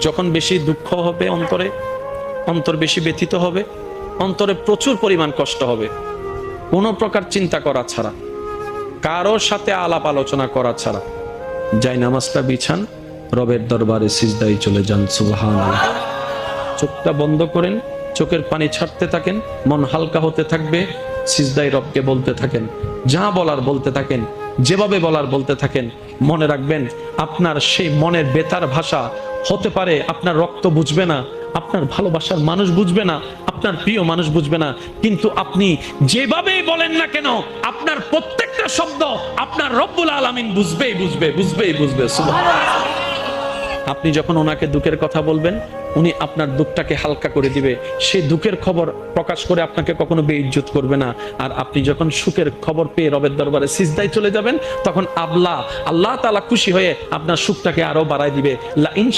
যখন বেশি দুঃখ হবে অন্তর বেশি ব্যথিত হবে, অন্তরে প্রচুর পরিমাণ কষ্ট হবে, কোনো প্রকার চিন্তা করা ছাড়া, কারোর সাথে আলাপ আলোচনা করা ছাড়া যাই নামাজটা বিছান, রবের দরবারে সিজদায় চলে যান। সুবহানাল্লাহ। চোখটা বন্ধ করেন, চোখের পানি ছাড়তে থাকেন, মন হালকা হতে থাকবে, সিজদায় রবকে বলতে থাকেন, যা বলার বলতে থাকেন, যেভাবে বলার বলতে থাকেন। মনে রাখবেন, আপনার সেই মনের বেতার ভাষা হতে পারে আপনার রক্ত বুঝবে না, আপনার ভালোবাসার মানুষ বুঝবে না, আপনার প্রিয় মানুষ বুঝবে না, কিন্তু আপনি যেভাবেই বলেন না কেন, আপনার প্রত্যেকটা শব্দ আপনার রব্বুল আলামিন বুঝবে। সুবহানাল্লাহ। আপনি যখন ওনাকে দুঃখের কথা বলবেন, উনি আপনার দুঃখটাকে হালকা করে দিবে, সেই দুঃখের খবর প্রকাশ করে আপনাকে কখনো বেইজ্জত করবে না। আর আপনি যখন সুখের খবর পেয়ে রবের দরবারে সিজদায় চলে যাবেন, তখন আল্লাহ তাআলা খুশি হয়ে আপনার সুখটাকে আরো বাড়ায় দিবে। লা ইন